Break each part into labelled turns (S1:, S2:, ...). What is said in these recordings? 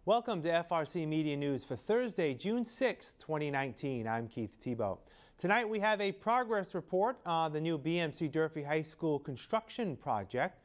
S1: Welcome to FRC Media News for Thursday, June 6, 2019. I'm Keith Tebow. Tonight we have a progress report on the new BMC Durfee High School construction project.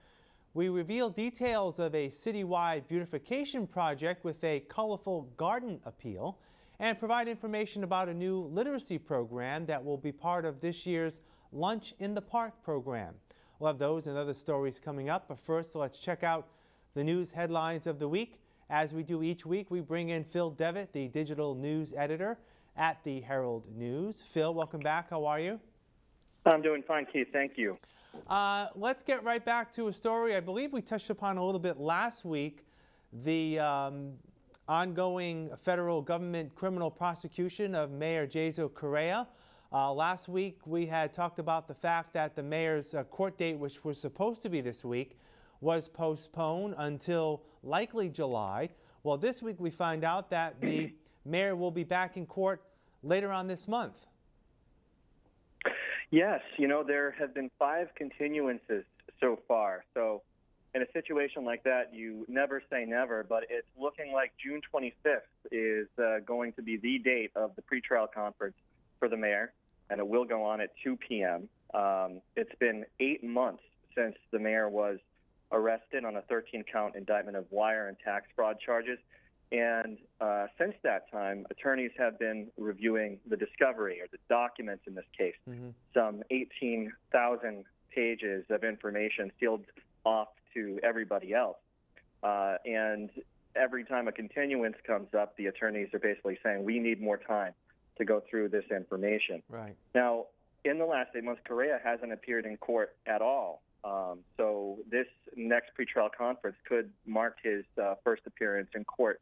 S1: We reveal details of a citywide beautification project with a colorful garden appeal and provide information about a new literacy program that will be part of this year's Lunch in the Park program. We'll have those and other stories coming up, but first let's check out the news headlines of the week. As we do each week, we bring in Phil Devitt, the digital news editor at the Herald News. Phil, welcome back. How are you?
S2: I'm doing fine, Keith. Thank you.
S1: Let's get right back to a story I believe we touched upon a little bit last week, the ongoing federal government criminal prosecution of Mayor Jaso Correa. Last week, we had talked about the fact that the mayor's court date, which was supposed to be this week, was postponed until likely July. Well, this week we find out that the mayor will be back in court later on this month.
S2: Yes, there have been 5 continuances so far. So in a situation like that, you never say never, but it's looking like June 25th is going to be the date of the pretrial conference for the mayor, and it will go on at 2 p.m. It's been 8 months since the mayor was arrested on a 13-count indictment of wire and tax fraud charges. And since that time, attorneys have been reviewing the discovery, or the documents in this case, some 18,000 pages of information sealed off to everybody else. And every time a continuance comes up, the attorneys are basically saying, we need more time to go through this information.
S1: Right.
S2: Now, in the last 8 months, Correa hasn't appeared in court at all. So this next pretrial conference could mark his first appearance in court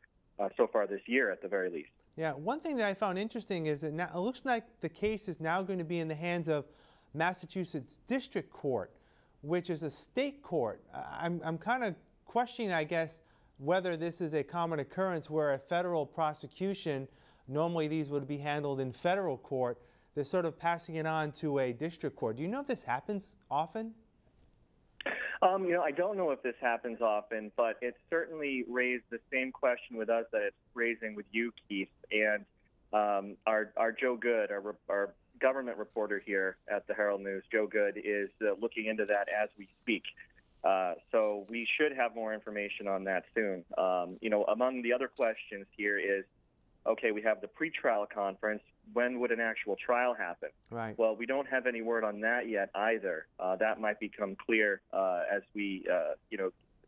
S2: so far this year, at the very least.
S1: Yeah, one thing that I found interesting is that now it looks like the case is now going to be in the hands of Massachusetts District Court, which is a state court. I'm kind of questioning, I guess, whether this is a common occurrence where a federal prosecution, normally these would be handled in federal court, they're sort of passing it on to a district court. Do you know if this happens often?
S2: I don't know if this happens often, but it certainly raised the same question with us that it's raising with you, Keith. And our Joe Good, our government reporter here at the Herald News, Joe Good, is looking into that as we speak. So we should have more information on that soon. Among the other questions here is, okay, we have the pretrial conference. When would an actual trial happen?
S1: Right.
S2: Well, we don't have any word on that yet either. That might become clear as we,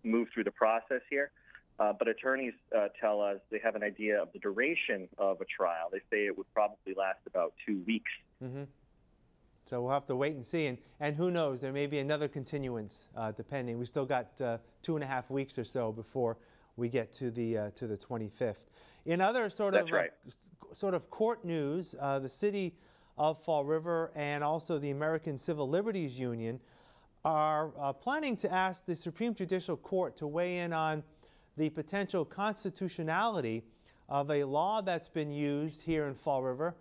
S2: move through the process here. But attorneys tell us they have an idea of the duration of a trial. They say it would probably last about 2 weeks.
S1: So we'll have to wait and see. And who knows, there may be another continuance, depending. We still got 2.5 weeks or so before we get to the 25th. In other sort of court news, the city of Fall River and also the American Civil Liberties Union are planning to ask the Supreme Judicial Court to weigh in on the potential constitutionality of a law that's been used here in Fall River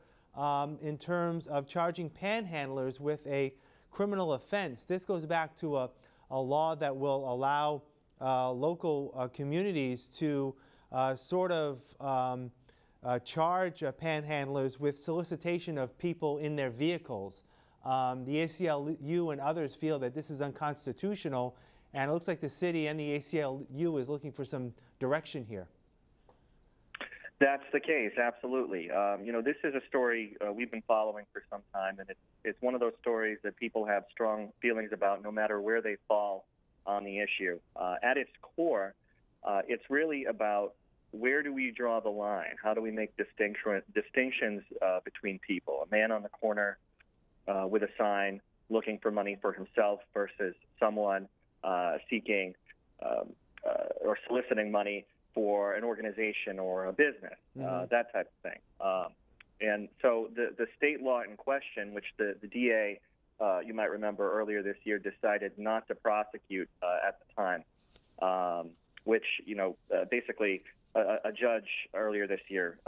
S1: in terms of charging panhandlers with a criminal offense. This goes back to a law that will allow local communities to charge panhandlers with solicitation of people in their vehicles. The ACLU and others feel that this is unconstitutional, and it looks like the city and the ACLU is looking for some direction here.
S2: That's the case, absolutely. This is a story we've been following for some time, and it's one of those stories that people have strong feelings about no matter where they fall on the issue. At its core, it's really about where do we draw the line? How do we make distinctions between people? A man on the corner with a sign looking for money for himself versus someone seeking or soliciting money for an organization or a business, that type of thing. And so the state law in question, which the DA, you might remember earlier this year, decided not to prosecute at the time, which, basically a judge earlier this year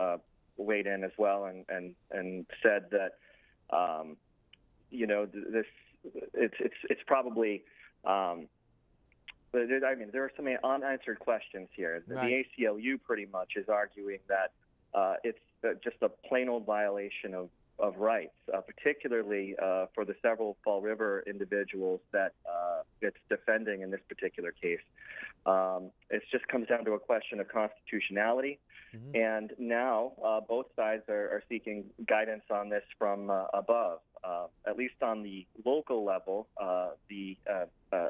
S2: weighed in as well and said that, it's probably there are so many unanswered questions here.
S1: Right.
S2: The ACLU pretty much is arguing that it's just a plain old violation of rights, particularly for the several Fall River individuals that it's defending in this particular case. It just comes down to a question of constitutionality, and now both sides are seeking guidance on this from above. At least on the local level, the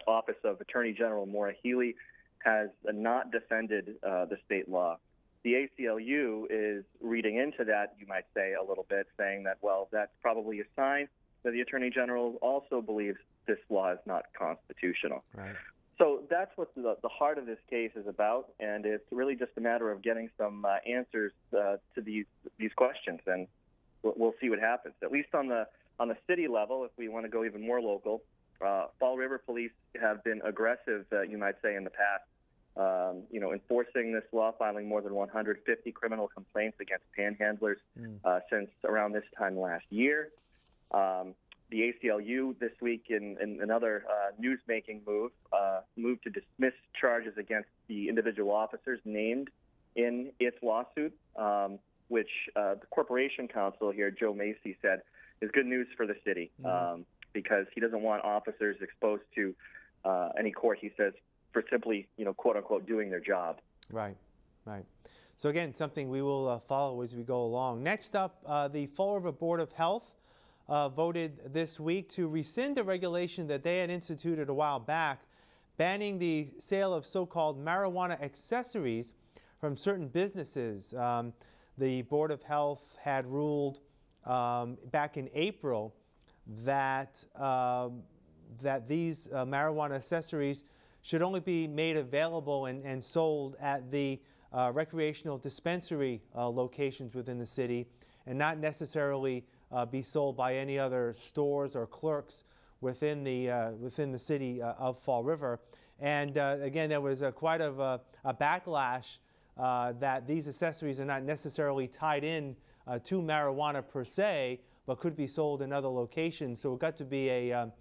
S2: Office of Attorney General Maura Healey has not defended the state law. The ACLU is reading into that, you might say, a little bit, saying that, well, that's probably a sign that the Attorney General also believes this law is not constitutional.
S1: Right.
S2: So that's what the heart of this case is about, and it's really just a matter of getting some answers to these questions, and we'll see what happens. At least on the city level, if we want to go even more local, Fall River Police have been aggressive, you might say, in the past. Enforcing this law, filing more than 150 criminal complaints against panhandlers since around this time last year. The ACLU this week, in another news-making move, moved to dismiss charges against the individual officers named in its lawsuit, which the Corporation Counsel here, Joe Macy, said is good news for the city because he doesn't want officers exposed to any court, he says, for simply, quote-unquote, doing their job.
S1: Right, right. So again, something we will follow as we go along. Next up, the Fall River Board of Health voted this week to rescind a regulation that they had instituted a while back, banning the sale of so-called marijuana accessories from certain businesses. The Board of Health had ruled back in April that, that these marijuana accessories should only be made available and sold at the recreational dispensary locations within the city, and not necessarily be sold by any other stores or clerks within the city of Fall River. And again, there was quite of a backlash that these accessories are not necessarily tied in to marijuana per se, but could be sold in other locations. So it got to be a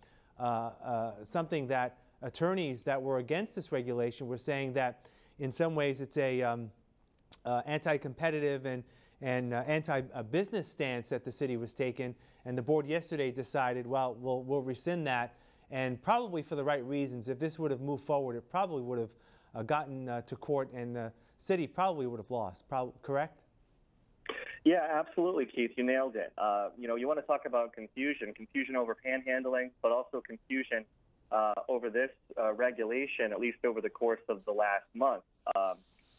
S1: something that attorneys that were against this regulation were saying that in some ways it's a anti-competitive and anti-business stance that the city was taking, and the board yesterday decided, well, we'll rescind that, and probably for the right reasons. If this would have moved forward, it probably would have gotten to court, and the city probably would have lost. Correct?
S2: Yeah, absolutely, Keith. You nailed it. You want to talk about confusion over panhandling, but also confusion over this regulation, at least over the course of the last month.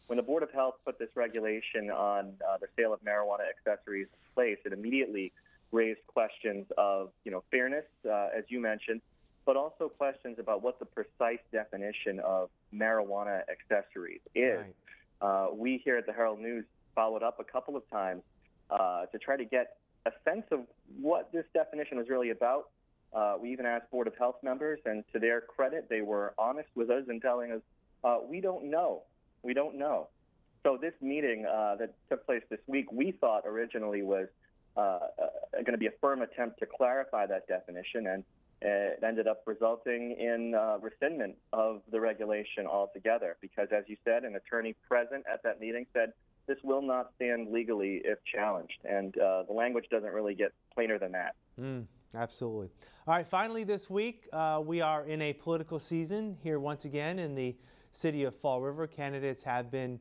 S2: When the Board of Health put this regulation on the sale of marijuana accessories in place, it immediately raised questions of, fairness, as you mentioned, but also questions about what the precise definition of marijuana accessories is. Right. We here at the Herald News followed up a couple of times to try to get a sense of what this definition was really about. We even asked Board of Health members, and to their credit, they were honest with us in telling us, we don't know. We don't know. So this meeting that took place this week, we thought originally was going to be a firm attempt to clarify that definition, and it ended up resulting in rescindment of the regulation altogether because, as you said, an attorney present at that meeting said this will not stand legally if challenged, and the language doesn't really get plainer than that.
S1: Absolutely. All right, finally this week, we are in a political season here once again in the city of Fall River. Candidates have been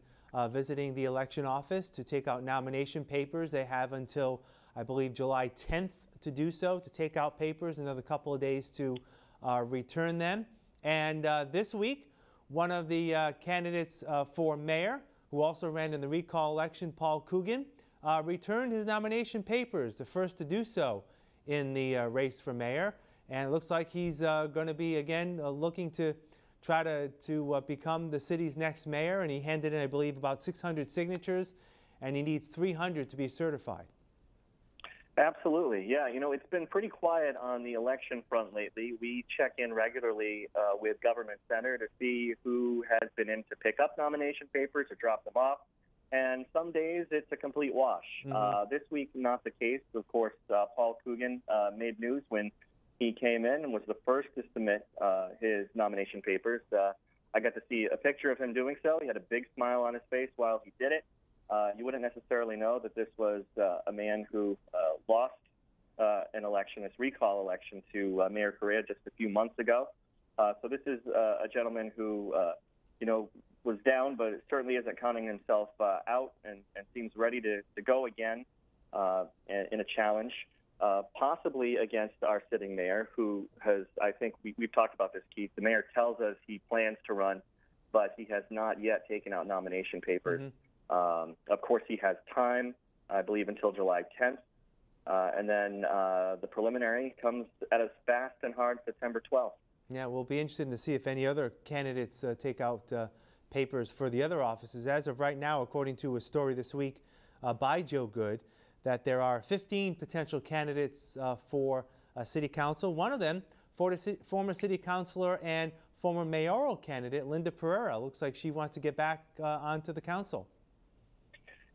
S1: visiting the election office to take out nomination papers. They have until, I believe, July 10th to do so, to take out papers, another couple of days to return them. And this week, one of the candidates for mayor, who also ran in the recall election, Paul Coogan, returned his nomination papers, the first to do so in the race for mayor. And it looks like he's going to be, again, looking to try to become the city's next mayor, and he handed in, I believe, about 600 signatures, and he needs 300 to be certified.
S2: Absolutely. Yeah, it's been pretty quiet on the election front lately. We check in regularly with Government Center to see who has been in to pick up nomination papers or drop them off, and some days it's a complete wash. This week, not the case. Of course, Paul Coogan made news when he came in and was the first to submit his nomination papers. I got to see a picture of him doing so. He had a big smile on his face while he did it. You wouldn't necessarily know that this was a man who lost an election, this recall election to Mayor Correa just a few months ago. So this is a gentleman who, was down, but certainly isn't counting himself out and seems ready to go again in a challenge, possibly against our sitting mayor, who has, I think we've talked about this, Keith. The mayor tells us he plans to run, but he has not yet taken out nomination papers. Mm-hmm. Of course, he has time, I believe, until July 10th. And then the preliminary comes at us fast and hard September 12th.
S1: Yeah, we'll be interested to see if any other candidates take out papers for the other offices. As of right now, according to a story this week by Joe Good, that there are 15 potential candidates for city council. One of them, former city councilor and former mayoral candidate Linda Pereira. Looks like she wants to get back onto the council.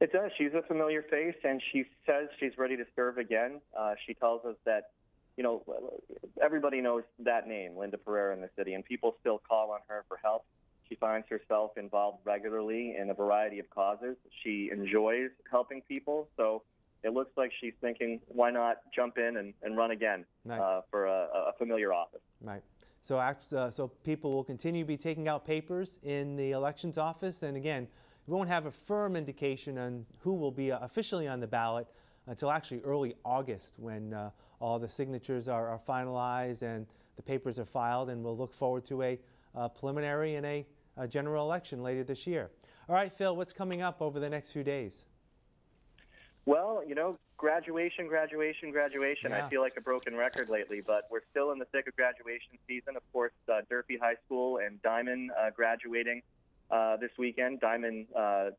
S2: It does. She's a familiar face, and she says she's ready to serve again. She tells us that, everybody knows that name, Linda Pereira, in the city, and people still call on her for help. She finds herself involved regularly in a variety of causes. She enjoys helping people, so it looks like she's thinking, why not jump in and run again for a familiar office.
S1: Right. So people will continue to be taking out papers in the elections office, and again, we won't have a firm indication on who will be officially on the ballot until actually early August, when all the signatures are finalized and the papers are filed, and we'll look forward to a preliminary and a general election later this year. All right, Phil, what's coming up over the next few days?
S2: Well, graduation. Yeah. I feel like a broken record lately, but we're still in the thick of graduation season. Of course, Durfee High School and Diamond graduating this weekend, Diamond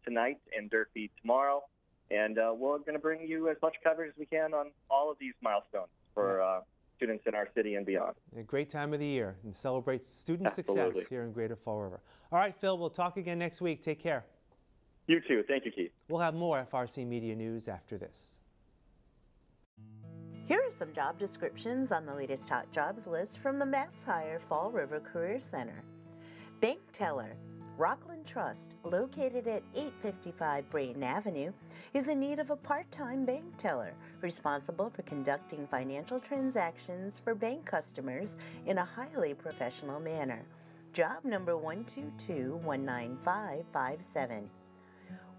S2: tonight and Durfee tomorrow. And we're going to bring you as much coverage as we can on all of these milestones for students in our city and beyond. A great time of the year and celebrates student success here in Greater Fall River. All right, Phil, we'll talk again next week. Take care. You too. Thank you, Keith. We'll have more FRC Media news after this.
S3: Here are some job descriptions on the latest hot jobs list from the Mass Hire Fall River Career Center. Bank teller. Rockland Trust, located at 855 Brayton Avenue, is in need of a part-time bank teller responsible for conducting financial transactions for bank customers in a highly professional manner. Job number 122-19557.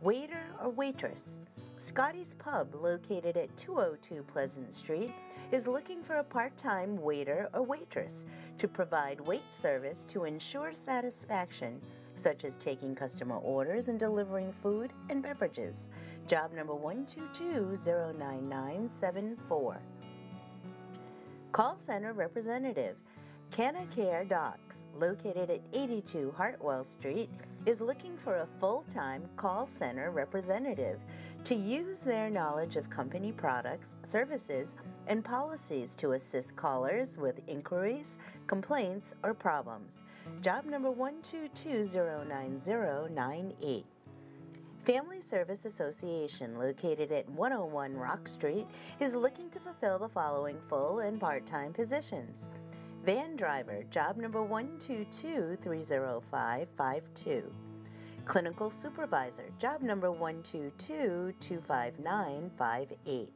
S3: Waiter or waitress. Scotty's Pub, located at 202 Pleasant Street, is looking for a part-time waiter or waitress to provide wait service to ensure satisfaction, such as taking customer orders and delivering food and beverages. Job number 122-09974. Call center representative. Canacare Docs, located at 82 Hartwell Street, is looking for a full-time call center representative to use their knowledge of company products, services, and policies to assist callers with inquiries, complaints, or problems. Job number 122-09098. Family Service Association, located at 101 Rock Street, is looking to fulfill the following full and part-time positions. Van driver, job number 122-30552. Clinical supervisor, job number 122-25958.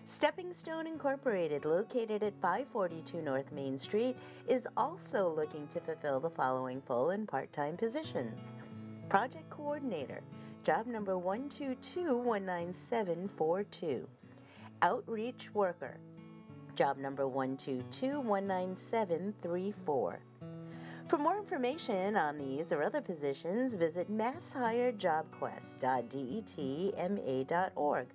S3: Stepping Stone Incorporated, located at 542 North Main Street, is also looking to fulfill the following full and part-time positions. Project coordinator, job number 122-19742. Outreach worker, job number 122-19734. For more information on these or other positions, visit masshiredjobquest.detma.org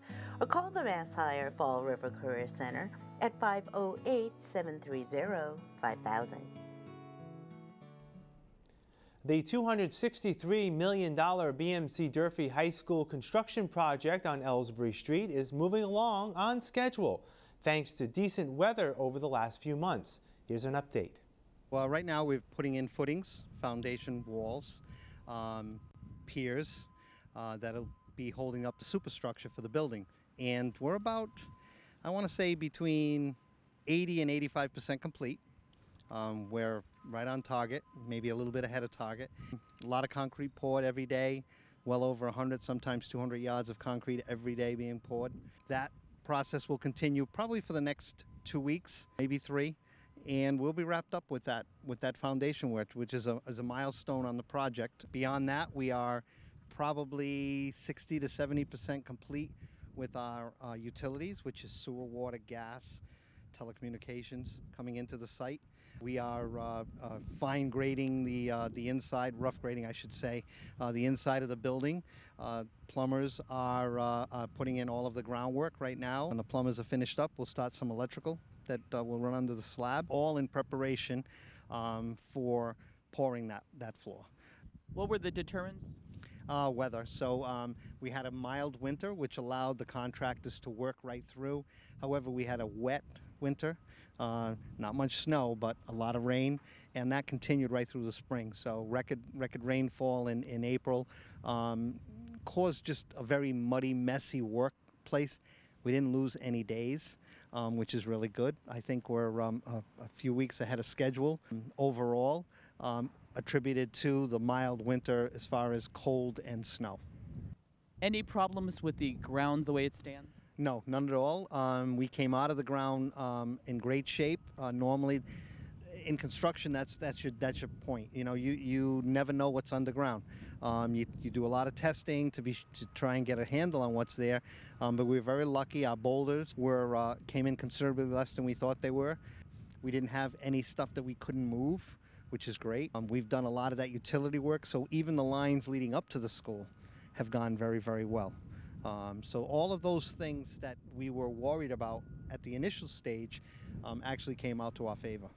S3: or call the Mass Hire Fall River Career Center at 508-730-5000.
S1: The $263 million BMC Durfee High School construction project on Ellsbury Street is moving along on schedule, thanks to decent weather over the last few months. Here's an update.
S4: Well, right now we're putting in footings, foundation walls, piers that'll be holding up the superstructure for the building. And we're about, I want to say, between 80 and 85% complete. We're right on target, maybe a little bit ahead of target. A lot of concrete poured every day, well over 100, sometimes 200 yards of concrete every day being poured. That process will continue probably for the next 2 weeks, maybe 3, and we'll be wrapped up with that foundation work, which is a milestone on the project. Beyond that, we are probably 60 to 70% complete with our utilities, which is sewer, water, gas, telecommunications coming into the site. We are fine grading the inside, rough grading I should say, the inside of the building. Plumbers are putting in all of the groundwork right now. When the plumbers are finished up, we'll start some electrical that will run under the slab, all in preparation for pouring that floor.
S5: What were the deterrents?
S4: Weather. So we had a mild winter, which allowed the contractors to work right through. However, we had a wet winter, not much snow, but a lot of rain, and that continued right through the spring. So record rainfall in April caused just a very muddy, messy workplace. We didn't lose any days, which is really good. I think we're a few weeks ahead of schedule overall. Attributed to the mild winter as far as cold and snow.
S5: Any problems with the ground the way it stands?
S4: No, none at all. We came out of the ground in great shape. Normally, in construction, that's your point. You know, you never know what's underground. You do a lot of testing to try and get a handle on what's there. But we were very lucky. Our boulders came in considerably less than we thought they were. We didn't have any stuff that we couldn't move, which is great. We've done a lot of that utility work, so even the lines leading up to the school have gone very, very well. So all of those things that we were worried about at the initial stage actually came out to our favor.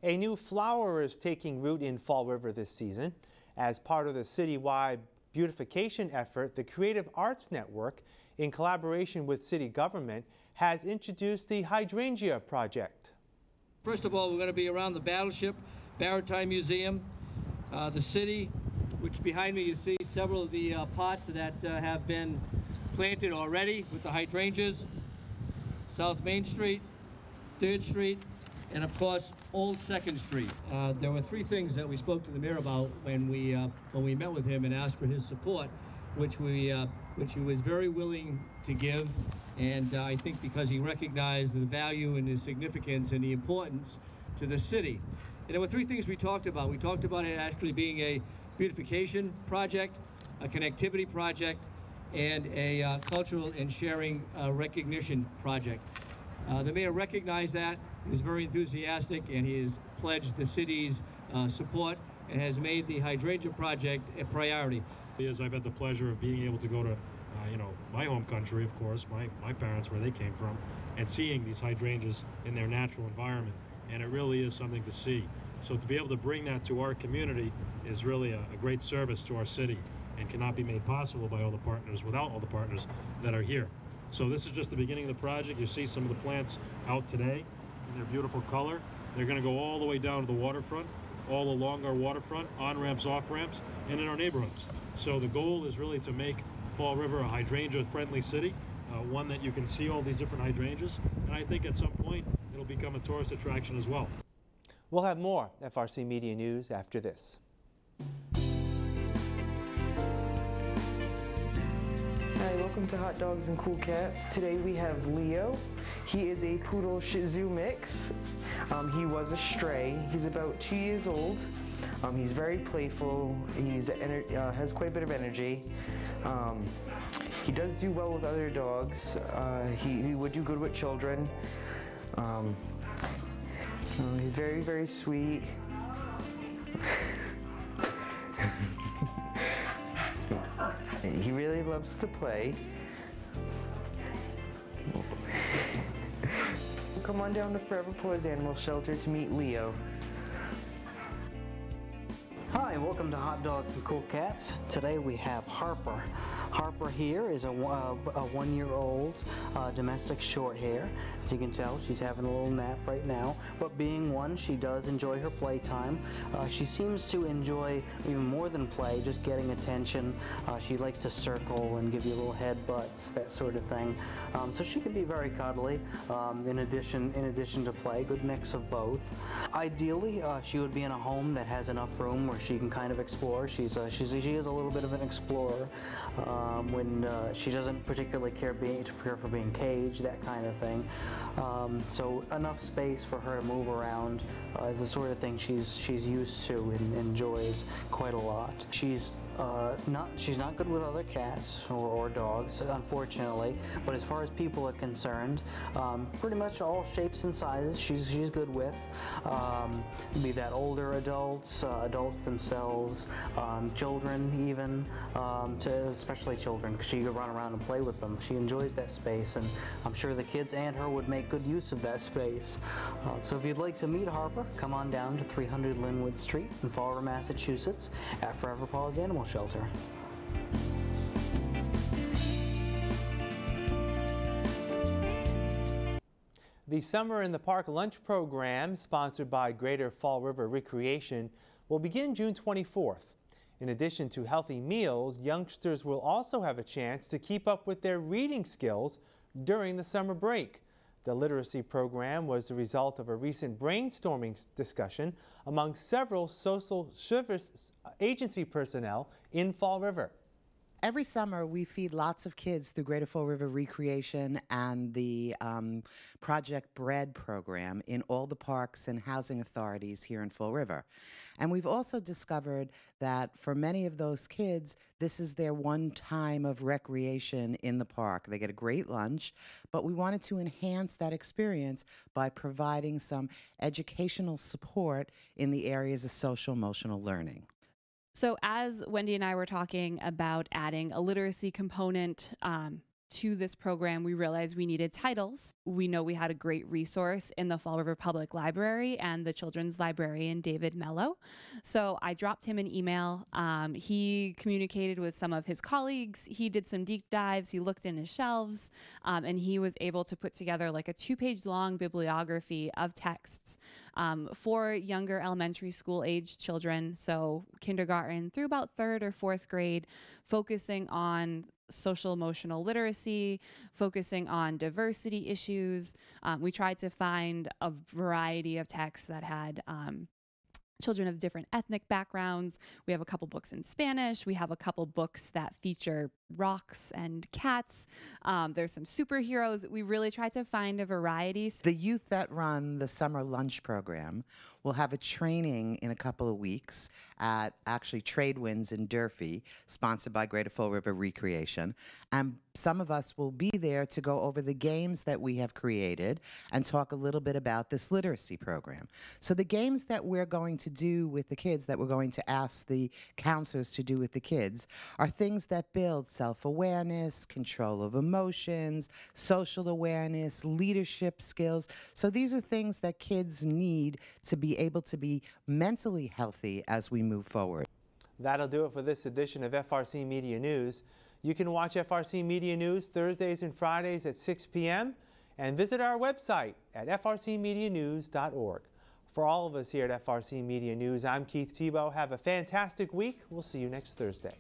S1: A new flower is taking root in Fall River this season. As part of the citywide beautification effort, the Creative Arts Network, in collaboration with city government, has introduced the Hydrangea Project.
S6: First of all, we're going to be around the Battleship Maritime Museum, the city, which behind me you see several of the pots that have been planted already with the hydrangeas, South Main Street, 3rd Street, and of course Old 2nd Street. There were 3 things that we spoke to the mayor about when we met with him and asked for his support, which he was very willing to give, and I think because he recognized the value and the significance and the importance to the city. And there were 3 things we talked about. We talked about it actually being a beautification project, a connectivity project, and a cultural and sharing recognition project. The mayor recognized that, he was very enthusiastic, and he has pledged the city's support and has made the Hydrangea Project a priority.
S7: As I've had the pleasure of being able to go to my home country, of course, my parents, where they came from, and seeing these hydrangeas in their natural environment. And it really is something to see. So to be able to bring that to our community is really a great service to our city and cannot be made possible by all the partners, without all the partners that are here. So this is just the beginning of the project. You see some of the plants out today in their beautiful color. They're going to go all the way down to the waterfront, all along our waterfront, on-ramps, off-ramps, and in our neighborhoods. So the goal is really to make Fall River a hydrangea-friendly city, one that you can see all these different hydrangeas, and I think at some point it'll become a tourist attraction as well.
S1: We'll have more FRC Media News after this.
S8: Hi, welcome to Hot Dogs and Cool Cats. Today we have Leo. He is a Poodle Shih Tzu mix. He was a stray. He's about 2 years old. He's very playful. He has quite a bit of energy. He does do well with other dogs. He would do good with children. He's very, very sweet. He really loves to play. Come on down to Forever Paws Animal Shelter to meet Leo.
S9: Hi, welcome to Hot Dogs and Cool Cats. Today we have Harper. Harper here is a one-year-old domestic short hair. As you can tell, she's having a little nap right now, but being one, she does enjoy her playtime. She seems to enjoy even more than play, just getting attention. She likes to circle and give you little headbutts, that sort of thing. So she can be very cuddly in addition to play, good mix of both. Ideally, she would be in a home that has enough room where she can kind of explore. She is a little bit of an explorer. When she doesn't particularly care for being caged, that kind of thing. So enough space for her to move around is the sort of thing she's used to and enjoys quite a lot. She's not good with other cats or dogs, unfortunately, but as far as people are concerned, pretty much all shapes and sizes she's good with. Be that older adults, adults themselves, children even, especially children, because she could run around and play with them. She enjoys that space, and I'm sure the kids and her would make good use of that space. So if you'd like to meet Harper, come on down to 300 Linwood Street in Fall River, Massachusetts at Forever Paws Animal Shelter.
S1: The Summer in the Park lunch program, sponsored by Greater Fall River Recreation, will begin June 24th. In addition to healthy meals, youngsters will also have a chance to keep up with their reading skills during the summer break. The literacy program was the result of a recent brainstorming discussion among several social service agency personnel in Fall River.
S10: Every summer, we feed lots of kids through Greater Fall River Recreation and the Project Bread program in all the parks and housing authorities here in Fall River. And we've also discovered that for many of those kids, this is their one time of recreation in the park. They get a great lunch, but we wanted to enhance that experience by providing some educational support in the areas of social emotional learning.
S11: So as Wendy and I were talking about adding a literacy component to this program, we realized we needed titles. We know we had a great resource in the Fall River Public Library and the children's librarian, David Mello. So I dropped him an email. He communicated with some of his colleagues. He did some deep dives. He looked in his shelves, and he was able to put together like a 2-page long bibliography of texts for younger elementary school age children, so kindergarten through about 3rd or 4th grade, focusing on social emotional literacy, focusing on diversity issues. We tried to find a variety of texts that had children of different ethnic backgrounds. We have a couple books in Spanish. We have a couple books that feature rocks and cats. There's some superheroes. We really tried to find a variety.
S10: The youth that run the summer lunch program will have a training in a couple of weeks at actually Trade Winds in Durfee, sponsored by Greater Fall River Recreation. And some of us will be there to go over the games that we have created and talk a little bit about this literacy program. So the games that we're going to do with the kids, that we're going to ask the counselors to do with the kids, are things that build self-awareness, control of emotions, social awareness, leadership skills. So these are things that kids need to be able to be mentally healthy as we move forward.
S1: That'll do it for this edition of FRC Media News. You can watch FRC Media News Thursdays and Fridays at 6 p.m. and visit our website at frcmedianews.org. For all of us here at FRC Media News, I'm Keith Tebow. Have a fantastic week. We'll see you next Thursday.